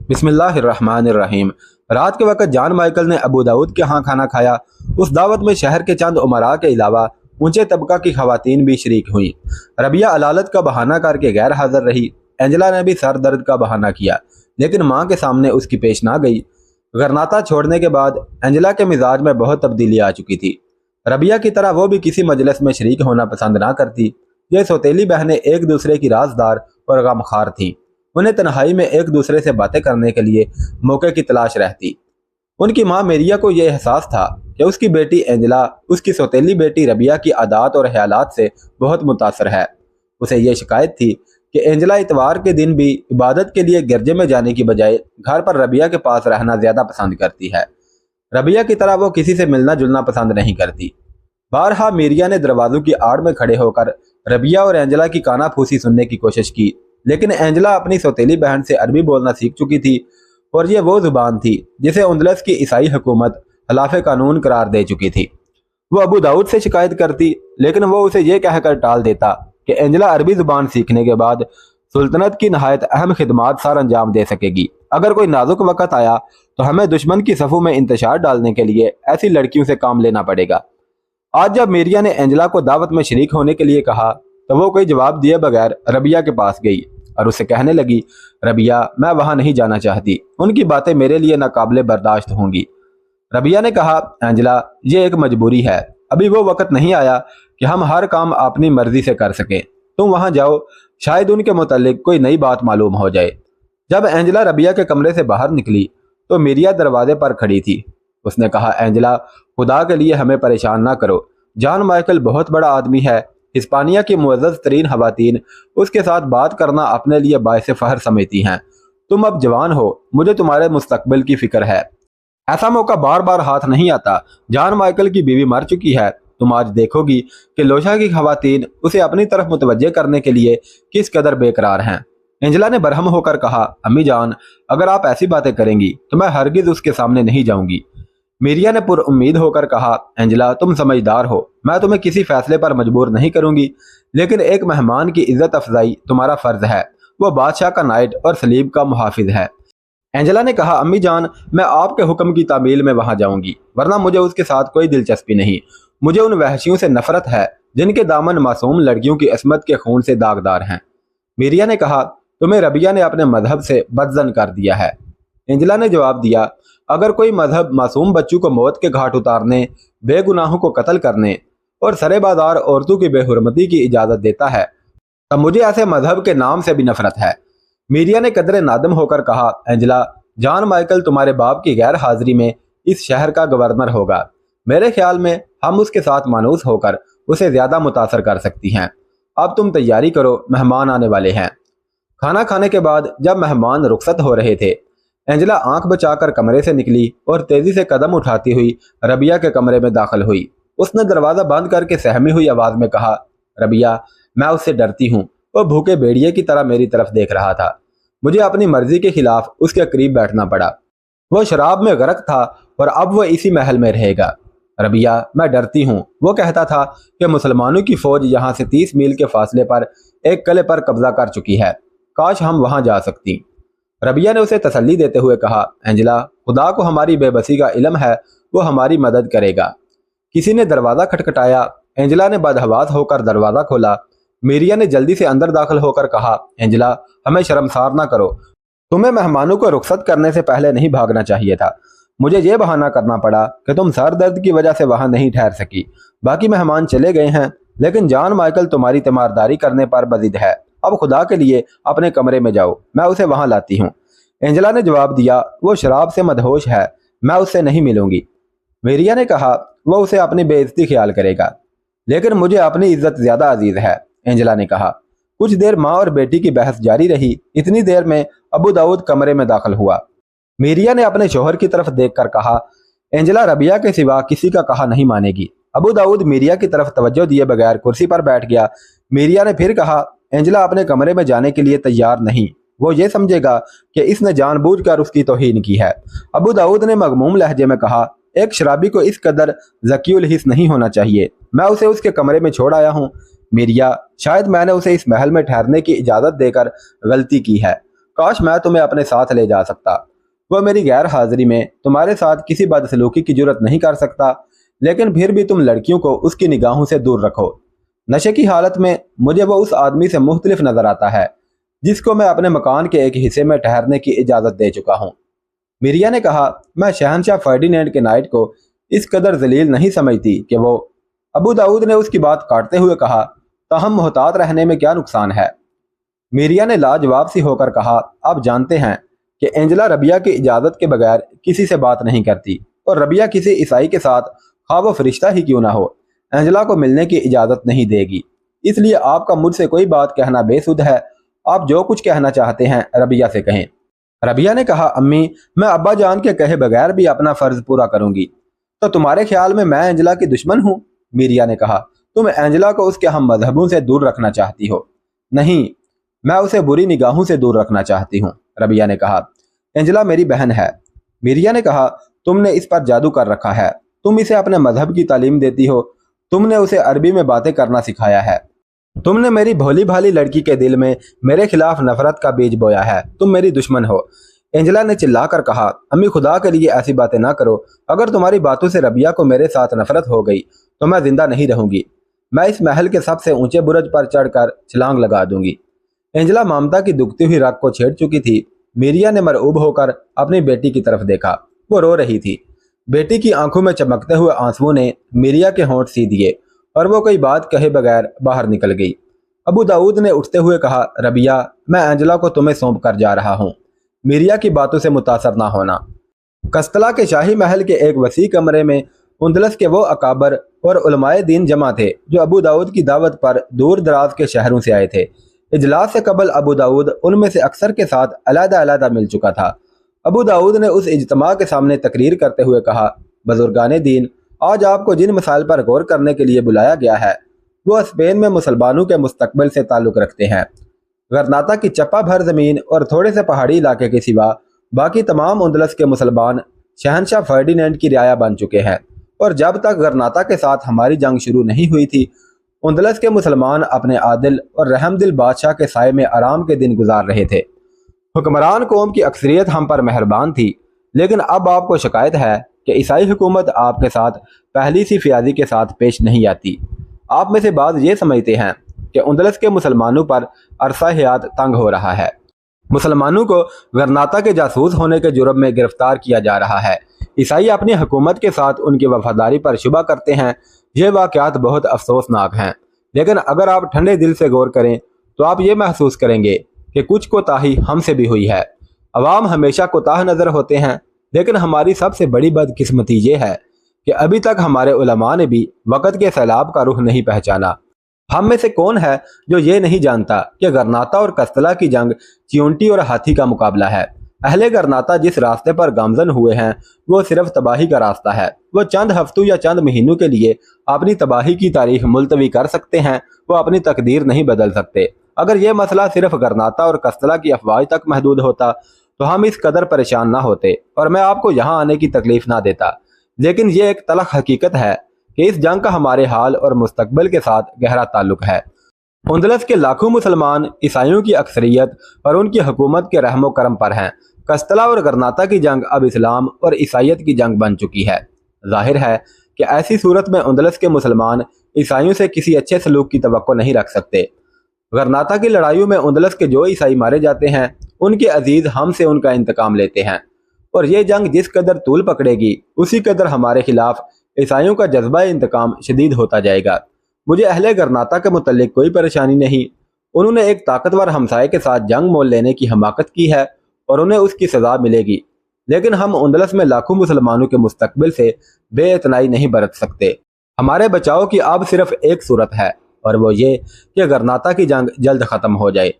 बिस्मिल्लाहिर्रहमानिर्रहीम। रात के वक्त जॉन माइकल ने अबू दाऊद के यहाँ खाना खाया। उस दावत में शहर के चंद उमरा के अलावा ऊंचे तबका की खवातीन भी शरीक हुई। रबिया अलालत का बहाना करके गैर हाजिर रही। एंजला ने भी सर दर्द का बहाना किया, लेकिन माँ के सामने उसकी पेश ना गई। गरनाता छोड़ने के बाद एंजला के मिजाज में बहुत तब्दीली आ चुकी थी। रबिया की तरह वो भी किसी मजलिस में शरीक होना पसंद ना करती। ये सौतेली बहनें एक दूसरे की राजदार और गमखार थीं। उन्हें तन्हाई में एक दूसरे से बातें करने के लिए मौके की तलाश रहती। उनकी माँ मेरिया को यह एहसास था कि उसकी बेटी एंजला उसकी सौतेली बेटी रबिया की आदत और ख्यालात से बहुत मुतासर है। उसे यह शिकायत थी कि एंजला इतवार के दिन भी इबादत के लिए गिरजे में जाने की बजाय घर पर रबिया के पास रहना ज्यादा पसंद करती है। रबिया की तरह वो किसी से मिलना जुलना पसंद नहीं करती। बारहा मेरिया ने दरवाजों की आड़ में खड़े होकर रबिया और एंजला की काना फूसी सुनने की कोशिश की, लेकिन एंजला अपनी सौतेली बहन से अरबी बोलना सीख चुकी थी और ये वो जुबान थी जिसे उंदलस की ईसाई हुकूमत खिलाफ कानून करार दे चुकी थी। वो अबू दाऊद से शिकायत करती, लेकिन वो उसे ये कहकर टाल देता कि एंजला अरबी जुबान सीखने के बाद सुल्तनत की नहायत अहम खिदमात सर अंजाम दे सकेगी। अगर कोई नाजुक वक्त आया तो हमें दुश्मन की सफ़ों में इंतशार डालने के लिए ऐसी लड़कियों से काम लेना पड़ेगा। आज जब मेरिया ने एंजला को दावत में शरीक होने के लिए कहा तो वो कोई जवाब दिए बगैर रबिया के पास गई और उससे कहने लगी, रबिया, मैं वहां नहीं जाना चाहती। उनकी बातें मेरे लिए नाकाबिले बर्दाश्त होंगी। रबिया ने कहा, एंजला, ये एक मजबूरी है। अभी वो वक्त नहीं आया कि हम हर काम अपनी मर्जी से कर सकें। तुम वहां जाओ, शायद उनके मुतालिक कोई नई बात मालूम हो जाए। जब एंजला रबिया के कमरे से बाहर निकली तो मेरिया दरवाजे पर खड़ी थी। उसने कहा, एंजला, खुदा के लिए हमें परेशान ना करो। जॉन माइकल बहुत बड़ा आदमी है। हिस्पानिया की मुअज़्ज़ज़ तरीन खवातीन उसके साथ बात करना अपने लिए बायसे फख्र समझती हैं। तुम अब जवान हो, मुझे तुम्हारे मुस्तकबिल की फिक्र है। ऐसा मौका बार बार हाथ नहीं आता। जॉन माइकल की बीवी मर चुकी है। तुम आज देखोगी कि लोशा की खवातीन उसे अपनी तरफ मुतवज्जे करने के लिए किस कदर बेकरार हैं। एंजला ने बरहम होकर कहा, अम्मी जान, अगर आप ऐसी बातें करेंगी तो मैं हरगिज उसके सामने नहीं जाऊंगी। मेरिया ने पुरउम्मीद होकर कहा, एंजला, तुम समझदार हो, मैं तुम्हें किसी फैसले पर मजबूर नहीं करूंगी, लेकिन एक मेहमान की इज्जत अफजाई तुम्हारा फर्ज है। वो बादशाह का नाइट और सलीब का मुहाफिज है। एंजला ने कहा, अम्मी जान, मैं आपके हुक्म की तामील में वहां जाऊंगी, वरना मुझे उसके साथ कोई दिलचस्पी नहीं। मुझे उन वहशियों से नफरत है जिनके दामन मासूम लड़कियों की अस्मत के खून से दागदार हैं। मेरिया ने कहा, तुम्हें रबिया ने अपने मजहब से बदजन कर दिया है। एंजला ने जवाब दिया, अगर कोई मजहब मासूम बच्चों को मौत के घाट उतारने, बेगुनाहों को कत्ल करने और सरे बाजार औरतों की बेहुरमती की इजाजत देता है, तब मुझे ऐसे मजहब के नाम से भी नफरत है। मीरिया ने कदरे नादम होकर कहा, एंजला, जॉन माइकल तुम्हारे बाप की गैर हाजिरी में इस शहर का गवर्नर होगा। मेरे ख्याल में हम उसके साथ मानूस होकर उसे ज्यादा मुतासर कर सकती हैं। अब तुम तैयारी करो, मेहमान आने वाले हैं। खाना खाने के बाद जब मेहमान रुखसत हो रहे थे, एंजला आंख बचाकर कमरे से निकली और तेजी से कदम उठाती हुई रबिया के कमरे में दाखिल हुई। उसने दरवाजा बंद करके सहमी हुई आवाज में कहा, रबिया, मैं उससे डरती हूँ। वो भूखे भेड़िए की तरह मेरी तरफ देख रहा था। मुझे अपनी मर्जी के खिलाफ उसके करीब बैठना पड़ा। वो शराब में गर्क था और अब वो इसी महल में रहेगा। रबिया, मैं डरती हूँ। वो कहता था कि मुसलमानों की फौज यहाँ से 30 मील के फासले पर एक किले पर कब्जा कर चुकी है। काश हम वहां जा सकती। रबिया ने उसे तसल्ली देते हुए कहा, एंजला, खुदा को हमारी बेबसी का इल्म है, वो हमारी मदद करेगा। किसी ने दरवाजा खटखटाया। एंजला ने बदहवास होकर दरवाजा खोला। मेरिया ने जल्दी से अंदर दाखिल होकर कहा, एंजला, हमें शर्मसार ना करो। तुम्हें मेहमानों को रुखसत करने से पहले नहीं भागना चाहिए था। मुझे ये बहाना करना पड़ा कि तुम सर दर्द की वजह से वहां नहीं ठहर सकी। बाकी मेहमान चले गए हैं, लेकिन जॉन माइकल तुम्हारी तीमारदारी करने पर बजिद है। अब खुदा के लिए अपने कमरे में जाओ, मैं उसे वहां लाती हूँ। एंजला ने जवाब दिया, वो शराब से मदहोश है, मैं उससे नहीं मिलूंगी। मेरिया ने कहा, वो उसे अपनी बेइज्जती ख्याल करेगा, लेकिन मुझे अपनी इज्जत ज्यादा अजीज है। एंजला ने कहा। कुछ देर माँ और बेटी की बहस जारी रही। इतनी देर में अबू दाऊद कमरे में दाखिल हुआ। मेरिया ने अपने शोहर की तरफ देखकर कहा, एंजला रबिया के सिवा किसी का कहा नहीं मानेगी। अबू दाऊद मेरिया की तरफ तवज्जो दिए बगैर कुर्सी पर बैठ गया। मेरिया ने फिर कहा, एंजला अपने कमरे में जाने के लिए तैयार नहीं। वो ये समझेगा कि इसने जानबूझकर उसकी तौहीन की है। अबू दाऊद ने मगमूम लहजे में कहा, एक शराबी को इस कदर ज़कीउल हिस नहीं होना चाहिए। मैं उसे उसके कमरे में छोड़ आया हूँ। मेरिया, शायद मैंने उसे इस महल में ठहरने की इजाज़त देकर गलती की है। کاش میں تمہیں اپنے ساتھ لے جا سکتا۔ وہ میری غیر حاضری میں تمہارے ساتھ کسی بدسلوکی کی جرت نہیں کر سکتا، لیکن پھر بھی تم لڑکیوں کو اس کی نگاہوں سے دور رکھو۔ نشے کی حالت میں مجھے وہ اس آدمی سے مختلف نظر آتا ہے جس کو میں اپنے مکان کے ایک حصے میں ٹھہرنے کی اجازت دے چکا ہوں۔ میریا نے کہا، میں شہنشاہ فرڈینینڈ کے نائٹ کو اس قدر ذلیل نہیں سمجھتی کہ وہ… ابو داؤد نے اس کی بات کاٹتے ہوئے کہا، تاہم محتاط رہنے میں کیا نقصان ہے؟ میریا نے لاجواب سی ہو کر کہا، آپ جانتے ہیں کہ اینجلا ربیہ کی اجازت کے بغیر کسی سے بات نہیں کرتی، اور ربیہ کسی عیسائی کے ساتھ خواہ وہ فرشتہ ہی کیوں نہ ہو اینجلا کو ملنے کی اجازت نہیں دے گی۔ اس لیے آپ کا مجھ سے کوئی بات کہنا بے سود ہے۔ آپ جو کچھ کہنا چاہتے ہیں ربیہ سے کہیں۔ ربیہ نے کہا، امی میں ابا جان کے کہے بغیر بھی اپنا فرض پورا کروں گی۔ تو تمہارے خیال میں اینجلا کی دشمن ہوں؟ میریا نے کہا، تم اینجلا کو اس کے ہم مذہبوں سے دور رکھنا چاہتی ہو۔ نہیں، میں اسے بری نگاہوں سے دور رکھنا چاہتی ہوں، ربیہ نے کہا۔ اینجلا میری بہن ہے۔ میریا نے کہا، تم نے اس پر جادو کر رکھا ہے۔ تم اسے اپنے مذہب کی تعلیم دیتی ہو، تم نے اسے عربی میں باتیں کرنا سکھایا ہے، تم نے میری بھولی بھالی لڑکی کے دل میں میرے خلاف نفرت کا بیج بویا ہے، تم میری دشمن ہو۔ اینجلا نے چلا کر کہا، امی خدا کے لیے ایسی باتیں نہ کرو، اگر تمہاری باتوں سے ربیہ کو میرے ساتھ نفرت ہو گئی تو میں زندہ نہیں رہوں گی، میں اس محل کے سب سے اونچے برج پر چڑھ کر چھلانگ لگا دوں گی۔ اینجلا ممتا کی دکھتی ہوئی رگ کو چھیڑ چکی تھی۔ میریا نے مرعوب ہو کر اپنی بیٹی کی طرف دیکھا، وہ رو رہی تھی۔ بیٹی کی آنکھوں میں چمکتے ہوئے آنسوؤں نے میریا کے ہونٹ سی دیے اور وہ کوئی بات کہے بغیر باہر نکل گئی۔ ابو داؤد نے اٹھتے ہوئے کہا، ربیہ میں اینجلا کو تمہیں سونپ کر جا رہا ہوں، میریا کی باتوں سے متاثر نہ ہونا۔ کستلا کے شاہی محل کے ایک وسیع کمرے میں اندلس کے وہ اکابر اور علماء دین جمع تھے جو ابو داؤد کی دعوت پر دور دراز کے شہروں سے آئے تھے۔ اجلاس سے قبل ابو داؤد ان میں سے اکثر کے ساتھ علیحدہ علیحدہ مل چکا تھا۔ ابو داؤد نے اس اجتماع کے سامنے تقریر کرتے ہوئے کہا، بزرگان دین، آج آپ کو جن مسائل پر غور کرنے کے لیے بلایا گیا ہے وہ اسپین میں مسلمانوں کے مستقبل سے تعلق رکھتے ہیں۔ غرناطہ کی چپا بھر زمین اور تھوڑے سے پہاڑی علاقے کے سوا باقی تمام اندلس کے مسلمان شہنشاہ فرڈینینڈ کی رعایا بن چکے ہیں، اور جب تک غرناطہ کے ساتھ ہماری جنگ شروع نہیں ہوئی تھی اندلس کے مسلمان اپنے عادل اور رحم دل بادشاہ کے سائے میں آرام کے دن گزار رہے تھے۔ حکمران قوم کی اکثریت ہم پر مہربان تھی، لیکن اب آپ کو شکایت ہے کہ عیسائی حکومت آپ کے ساتھ پہلی سی فیاضی کے ساتھ پیش نہیں آتی۔ آپ میں سے بعض یہ سمجھتے ہیں کہ اندلس کے مسلمانوں پر عرصہ حیات تنگ ہو رہا ہے، مسلمانوں کو غرناطہ کے جاسوس ہونے کے جرم میں گرفتار کیا جا رہا ہے، عیسائی اپنی حکومت کے ساتھ ان کی وفاداری پر شبہ کرتے ہیں۔ یہ واقعات بہت افسوسناک ہیں، لیکن اگر آپ ٹھنڈے دل سے غور کریں تو آپ یہ محسوس کریں گے کہ کچھ کوتاہی ہم سے بھی ہوئی ہے۔ عوام ہمیشہ کوتاہ نظر ہوتے ہیں، لیکن ہماری سب سے بڑی بدقسمتی یہ ہے کہ ابھی تک ہمارے علماء نے بھی وقت کے سیلاب کا رخ نہیں پہچانا۔ ہم میں سے کون ہے جو یہ نہیں جانتا کہ غرناطہ اور کستلا کی جنگ چیونٹی اور ہاتھی کا مقابلہ ہے۔ اہل غرناطہ جس راستے پر گامزن ہوئے ہیں وہ صرف تباہی کا راستہ ہے۔ وہ چند ہفتوں یا چند مہینوں کے لیے اپنی تباہی کی تاریخ ملتوی کر سکتے ہیں، وہ اپنی تقدیر نہیں بدل سکتے۔ اگر یہ مسئلہ صرف غرناطہ اور کستلا کی افواج تک محدود ہوتا تو ہم اس قدر پریشان نہ ہوتے اور میں آپ کو یہاں آنے کی تکلیف نہ دیتا، لیکن یہ ایک تلخ حقیقت ہے کہ اس جنگ کا ہمارے حال اور مستقبل کے ساتھ گہرا تعلق ہے۔ اندلس کے لاکھوں مسلمان عیسائیوں کی اکثریت اور ان کی حکومت کے رحم و کرم پر ہیں۔ کستلا اور غرناطہ کی جنگ اب اسلام اور عیسائیت کی جنگ بن چکی ہے۔ ظاہر ہے کہ ایسی صورت میں اندلس کے مسلمان عیسائیوں سے کسی اچھے سلوک کی توقع نہیں رکھ سکتے۔ غرناطہ کی لڑائیوں میں اندلس کے جو عیسائی مارے جاتے ہیں ان کے عزیز ہم سے ان کا انتقام لیتے ہیں، اور یہ جنگ جس قدر طول پکڑے گی اسی قدر ہمارے خلاف عیسائیوں کا جذبہ انتقام شدید ہوتا جائے گا۔ مجھے اہل غرناطہ کے متعلق کوئی پریشانی نہیں، انہوں نے ایک طاقتور ہمسائے کے ساتھ جنگ مول لینے کی حماقت کی ہے اور انہیں اس کی سزا ملے گی، لیکن ہم اندلس میں لاکھوں مسلمانوں کے مستقبل سے بے اعتنائی نہیں برت سکتے۔ ہمارے بچاؤ کی اب صرف ایک صورت ہے اور وہ یہ کہ غرناطہ کی جنگ جلد ختم ہو جائے۔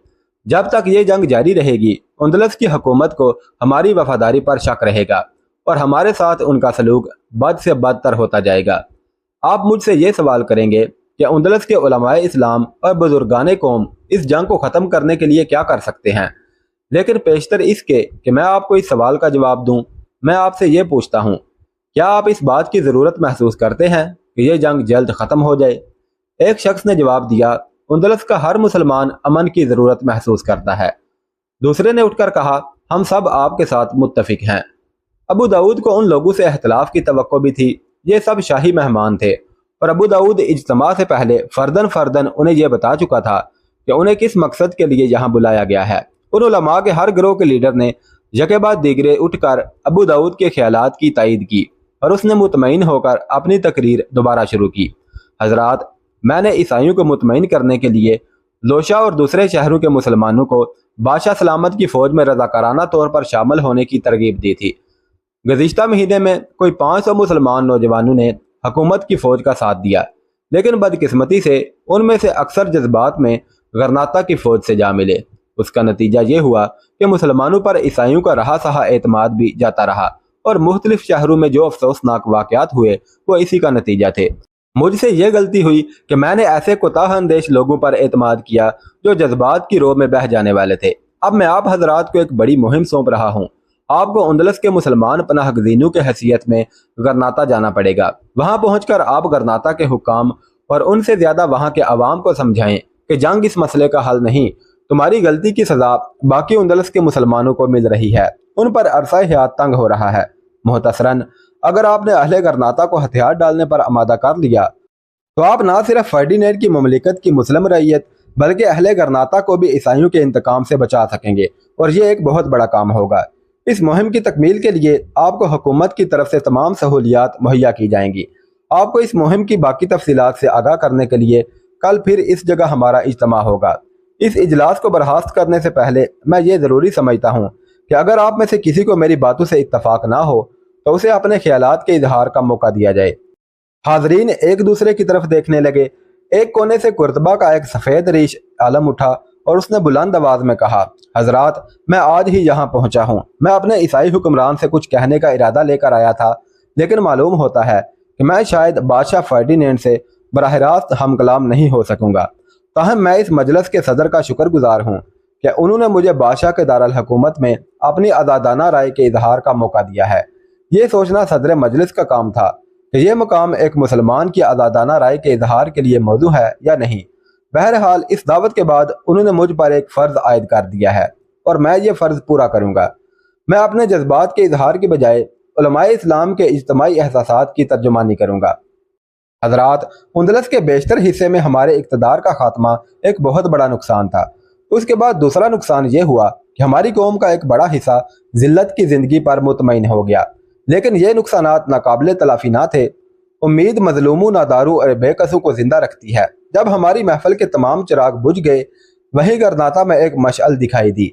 جب تک یہ جنگ جاری رہے گی اندلس کی حکومت کو ہماری وفاداری پر شک رہے گا اور ہمارے ساتھ ان کا سلوک بد سے بدتر ہوتا جائے گا۔ آپ مجھ سے یہ سوال کریں گے کہ اندلس کے علماء اسلام اور بزرگان قوم اس جنگ کو ختم کرنے کے لیے کیا کر سکتے ہیں، لیکن پیشتر اس کے کہ میں آپ کو اس سوال کا جواب دوں، میں آپ سے یہ پوچھتا ہوں، کیا آپ اس بات کی ضرورت محسوس کرتے ہیں کہ یہ جنگ جلد ختم ہو جائے؟ ایک شخص نے جواب دیا، اندلس کا ہر مسلمان امن کی ضرورت محسوس کرتا ہے۔ दूसरे ने उठकर कहा, हम सब आपके साथ मुत्तफिक हैं। अबू दाऊद को उन लोगों से इख्तिलाफ की तवक्को भी थी। ये सब शाही मेहमान थे और अबू दाऊद इज्तिमा से पहले फर्दन फर्दन उन्हें यह बता चुका था कि उन्हें किस मकसद के लिए यहाँ बुलाया गया है। उन उलमा के हर गिरोह के लीडर ने यके बाद दीगरे उठकर अबू दाऊद के ख्यालात की तायीद की और उसने मुतमईन होकर अपनी तकरीर दोबारा शुरू की। हजरात, मैंने ईसाइयों को मुतमईन करने के लिए लोशा और दूसरे शहरों के मुसलमानों को बादशाह सलामत की फ़ौज में रज़ाकाराना तौर पर शामिल होने की तरगीब दी थी। गुज़िश्ता महीने में कोई 500 मुसलमान नौजवानों ने हुकूमत की फ़ौज का साथ दिया, लेकिन बदकिस्मती से उनमें से अक्सर जज्बात में गरनाता की फ़ौज से जा मिले। उसका नतीजा ये हुआ कि मुसलमानों पर ईसाइयों का रहा सहा एतमाद भी जाता रहा और मुख्तलिफ शहरों में जो अफसोसनाक वाक़यात हुए वो इसी का नतीजा थे। मुझसे यह गलती हुई कि मैंने ऐसे कोताह अंदेश लोगों पर एतमाद किया जो जज्बात की रोह में बह जाने वाले थे। अब मैं आप हजरात को एक बड़ी मुहिम सौंप रहा हूँ। आपको अंदलस के मुसलमान पनाहगज़ीनों के हैसियत में गरनाता जाना पड़ेगा। वहाँ पहुँचकर आप गरनाता के हुक्काम और उनसे ज़्यादा वहाँ के अवाम को समझाएं कि जंग इस मसले का हल नहीं, तुम्हारी गलती की सज़ा बाकी अंदलस के मुसलमानों को मिल रही है, उन पर अरसा हयात तंग हो रहा है। मुहतसरन, अगर आपने अहले गरनाता को हथियार डालने पर आमादा कर लिया तो आप ना सिर्फ फर्डिनेंड की ममलिकत की मुस्लिम रईयत बल्कि अहले गरनाता को भी ईसाइयों के इंतकाम से बचा सकेंगे और ये एक बहुत बड़ा काम होगा। इस मुहिम की तकमील के लिए आपको हुकूमत की तरफ से तमाम सहूलियात मुहैया की जाएंगी। आपको इस मुहिम की बाकी तफसीलात से आगाह करने के लिए कल फिर इस जगह हमारा इज्तिमा होगा। इस इजलास को बर्खास्त करने से पहले मैं ये ज़रूरी समझता हूँ कि अगर आप में से किसी को मेरी बातों से इत्तफाक ना हो तो उसे अपने ख्यालात के इजहार का मौका दिया जाए। हाजरीन एक दूसरे की तरफ देखने लगे। एक कोने से कुर्तबा का एक सफ़ेद रीश आलम उठा और उसने बुलंद आवाज में कहा, हजरात, मैं आज ही यहाँ पहुँचा हूँ। मैं अपने ईसाई हुक्मरान से कुछ कहने का इरादा लेकर आया था, लेकिन मालूम होता है कि मैं शायद बादशाह फर्डिनेंड से बराह रास्त हम कलाम नहीं हो सकूँगा। ताहम मैं इस मजलिस के सदर का शुक्रगुजार हूँ कि उन्होंने मुझे बादशाह के दारुल हुकूमत में अपनी आज़ादाना राय के इजहार का मौका दिया है। ये सोचना सदर मजलिस का काम था कि यह मुकाम एक मुसलमान की आज़ादाना राय के इजहार के लिए मौजू है या नहीं। बहरहाल इस दावत के बाद उन्होंने मुझ पर एक फ़र्ज आयद कर दिया है और मैं ये फ़र्ज पूरा करूँगा। मैं अपने जज्बात के इजहार के बजाय उलमाए इस्लाम के इज्तिमाई एहसासात की तर्जुमानी करूँगा। हजरात, अंदलस के बेशतर हिस्से में हमारे इक़्तिदार का खात्मा एक बहुत बड़ा नुकसान था। उसके बाद दूसरा नुकसान ये हुआ कि हमारी कौम का एक बड़ा हिस्सा जिल्लत की ज़िंदगी पर मुतमईन हो गया। लेकिन ये नुकसानात नाकाबिले तलाफी ना थे। उम्मीद मजलूमों, नादारू और बेकसों को जिंदा रखती है। जब हमारी महफिल के तमाम चिराग बुझ गए, वहीं गरनाता में एक मशअल दिखाई दी।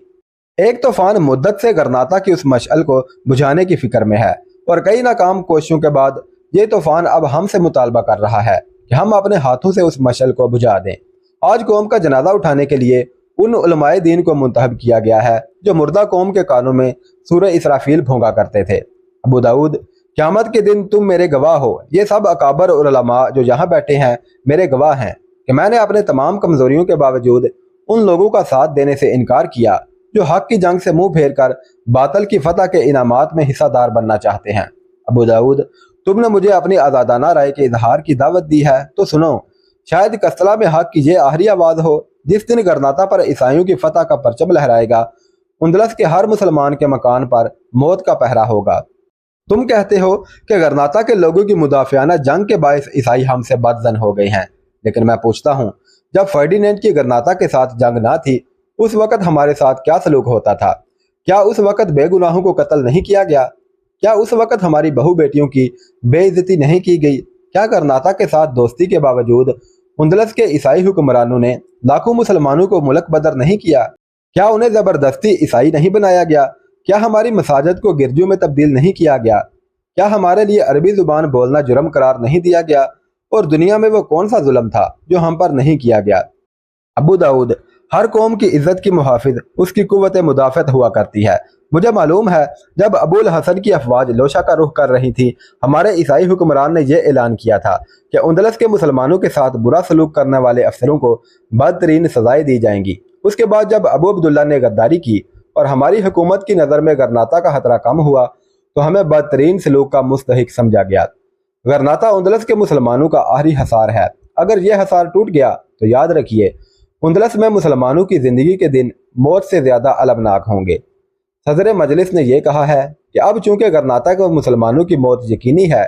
एक तूफान मुद्दत से गरनाता की उस मशअल को बुझाने की फिक्र में है और कई नाकाम कोशिशों के बाद ये तूफान अब हमसे मुतालबा कर रहा है कि हम अपने हाथों से उस मशअल को बुझा दें। आज कौम का जनाजा उठाने के लिए उन उलमाए दीन को मुंतखब किया गया है जो मुर्दा कौम के कानों में सूरह इसराफील भोंगा करते थे। अबू दाऊद, क़यामत के दिन तुम मेरे गवाह हो। ये सब अकाबर और उलमा जो यहाँ बैठे हैं मेरे गवाह हैं कि मैंने अपने तमाम कमजोरियों के बावजूद उन लोगों का साथ देने से इनकार किया जो हक की जंग से मुंह फेर कर बातल की फतह के इनामात में हिस्सादार बनना चाहते हैं। अबू दाऊद, तुमने मुझे अपनी आज़ादाना राय के इजहार की दावत दी है तो सुनो। शायद कस्तला में हक की ये आखिरी आवाज़ हो। जिस दिन गरनाता पर ईसाइयों की फतह का परचम लहराएगा, अंदलस के हर मुसलमान के मकान पर मौत का पहरा होगा। तुम कहते हो कि गरनाता के लोगों की मुदाफियाना जंग के बायस ईसाई हमसे बदजन हो गए हैं, लेकिन मैं पूछता हूँ, जब फर्डिनेंड की गरनाता के साथ जंग ना थी उस वक़्त हमारे साथ क्या सलूक होता था? क्या उस वक़्त बेगुनाहों को कत्ल नहीं किया गया? क्या उस वक़्त हमारी बहू बेटियों की बेइज्जती नहीं की गई? क्या गरनाता के साथ दोस्ती के बावजूद अंदलस के ईसाई हुक्मरानों ने लाखों मुसलमानों को मुल्क बदर नहीं किया? क्या उन्हें ज़बरदस्ती ईसाई नहीं बनाया गया? क्या हमारी मसाजिद को गिरजों में तब्दील नहीं किया गया? क्या हमारे लिए अरबी ज़ुबान बोलना जुर्म करार नहीं दिया गया? और दुनिया में वो कौन सा जुल्म था जो हम पर नहीं किया गया? अबू दाऊद, हर कौम की इज्जत की मुहाफिज उसकी कुव्वत मुदाफ़त हुआ करती है। मुझे मालूम है जब अबुल हसन की अफवाज लोशा का रुख कर रही थी, हमारे ईसाई हुक्मरान ने यह ऐलान किया था कि अंदलस के मुसलमानों के साथ बुरा सलूक करने वाले अफसरों को बदतरीन सजाएं दी जाएंगी। उसके बाद जब अबू अब्दुल्ला ने गद्दारी की और हमारी हुकूमत की नज़र में गरनाता का खतरा कम हुआ तो हमें बदतरीन सलूक का मुस्तहिक समझा गया। गरनाता अंदलस के मुसलमानों का आखिरी हसार है। अगर यह हसार टूट गया तो याद रखिए उंदलस में मुसलमानों की जिंदगी के दिन मौत से ज्यादा अलमनाक होंगे। सदर मजलिस ने यह कहा है कि अब चूंकि गरनाता को मुसलमानों की मौत यकीनी है,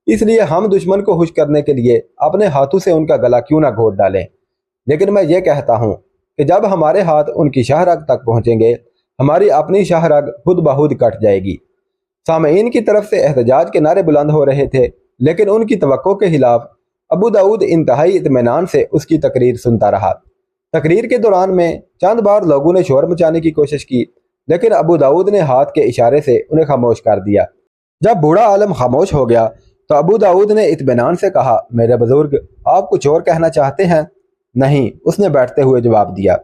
इसलिए हम दुश्मन को खुश करने के लिए अपने हाथों से उनका गला क्यों ना घोट डालें। लेकिन मैं ये कहता हूँ कि जब हमारे हाथ उनकी शाहरग तक पहुँचेंगे, हमारी अपनी शाहरग खुद बखुद कट जाएगी। सामईन की तरफ से एहतजाज के नारे बुलंद हो रहे थे, लेकिन उनकी तवक्को के खिलाफ अबू दाऊद इंतहाई इत्मीनान से उसकी तकरीर सुनता रहा। तकरीर के दौरान में चंद बार लोगों ने शोर मचाने की कोशिश की, लेकिन अबू दाऊद ने हाथ के इशारे से उन्हें खामोश कर दिया। जब बूढ़ा आलम खामोश हो गया तो अबू दाऊद ने इत्मीनान से कहा, मेरे बुजुर्ग, आप कुछ और कहना चाहते हैं? नहीं, उसने बैठते हुए जवाब दिया।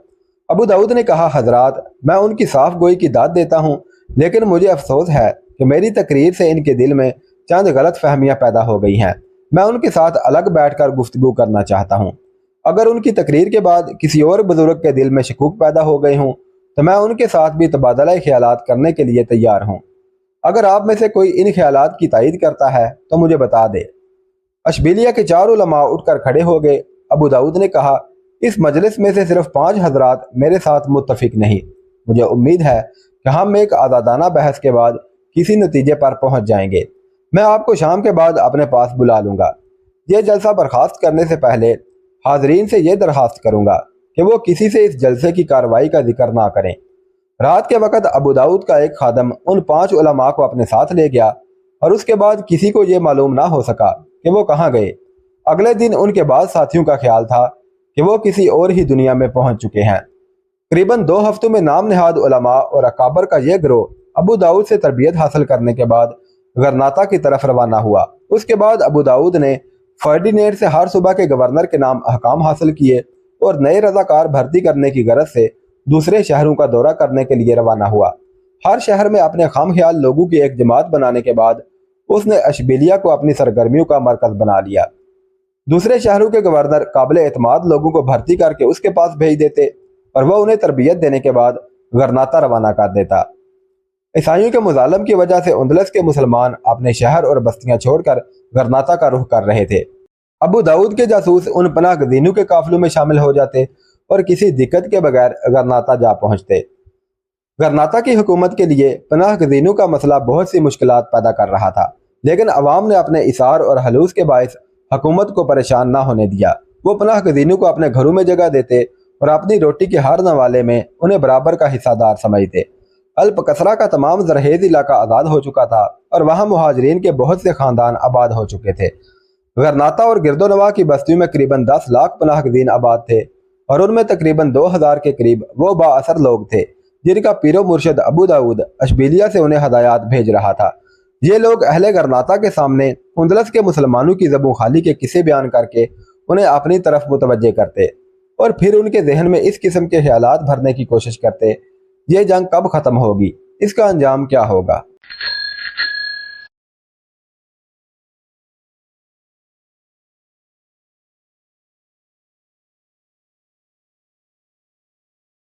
अबू दाऊद ने कहा, हजरात, मैं उनकी साफ गोई की दाद देता हूँ, लेकिन मुझे अफसोस है कि मेरी तकरीर से इनके दिल में चंद गलत फहमियाँ पैदा हो गई हैं। मैं उनके साथ अलग बैठकर गुफ्तगू करना चाहता हूँ। अगर उनकी तकरीर के बाद किसी और बुजुर्ग के दिल में शकूक पैदा हो गए हों तो मैं उनके साथ भी तबादला ख्यालात करने के लिए तैयार हूँ। अगर आप में से कोई इन ख्यालात की तायीद करता है तो मुझे बता दे। अशबिलिया के 4 उलमा उठकर खड़े हो गए। अबू दाऊद ने कहा, इस मजलिस में से सिर्फ 5 हजरात मेरे साथ मुत्तफिक नहीं। मुझे उम्मीद है कि हम एक आज़ादाना बहस के बाद किसी नतीजे पर पहुंच जाएंगे। मैं आपको शाम के बाद अपने पास बुला लूँगा। यह जलसा बर्खास्त करने से पहले हाजरीन से यह दरख्वास्त करूँगा कि वो किसी से इस जलसे की कार्रवाई का जिक्र ना करें। रात के वक़्त अबू दाऊद का एक खादम उन 5 उलमा को अपने साथ ले गया और उसके बाद किसी को यह मालूम ना हो सका कि वो कहाँ गए। अगले दिन उनके बाद साथियों का ख्याल था कि वो किसी और ही दुनिया में पहुंच चुके हैं। करीबन 2 हफ्तों में नाम नहाद उलमा और अकाबर का यह गिरोह अबू दाऊद से तरबियत हासिल करने के बाद गरनाता की तरफ रवाना हुआ। उसके बाद अबू दाऊद ने फर्डिनेंड से हर सूबा के गवर्नर के नाम अहकाम हासिल किए और नए रजाकार भर्ती करने की गरज से दूसरे शहरों का दौरा करने के लिए रवाना हुआ। हर शहर में अपने खाम ख्याल लोगों की एक जमात बनाने के बाद उसने अशबिलिया को अपनी सरगर्मियों का मरकज बना लिया। दूसरे शहरों के गवर्नर काबिल एतमाद लोगों को भर्ती करके उसके पास भेज देते और वह उन्हें तरबियत देने के बाद गरनाता रवाना कर देता। ईसाइयों के मुजालम की वजह से उंदलस के मुसलमान अपने शहर और बस्तियां छोड़कर गरनाता का रुख कर रहे थे। अबू दाऊद के जासूस उन पनाह गजीनों के काफिलों में शामिल हो जाते और किसी दिक्कत के बगैर गरनाता जा पहुंचते। गरनाता की हुकूमत के लिए पनाह गजीनों का मसला बहुत सी मुश्किलात पैदा कर रहा था, लेकिन अवाम ने अपने इसार और हलूस के बायस हुकूमत को परेशान ना होने दिया। वो पनाह गजीनों को अपने घरों में जगह देते और अपनी रोटी के हर नवाले में उन्हें बराबर का हिस्सादार समझते। अल्पकसरा का तमाम जरहेज इलाका आज़ाद हो चुका था और वहाँ मुहाजिरीन के बहुत से खानदान आबाद हो चुके थे। गरनाता और गिरदोनवा की बस्तियों में करीबन 10 लाख पनाह गजीन आबाद थे और उनमें तकरीबन 2000 के करीब वो बाअसर लोग थे जिनका पीरो मुर्शद अबू दाऊद अशबिलिया से उन्हें हदायत भेज रहा था। ये लोग अहले गरनाता के सामने उंदलस के मुसलमानों की ज़बूं खाली के किस्से बयान करके उन्हें अपनी तरफ मुतवज्जे करते और फिर उनके जहन में इस किस्म के ख्यालात भरने की कोशिश करते, ये जंग कब ख़त्म होगी, इसका अंजाम क्या होगा।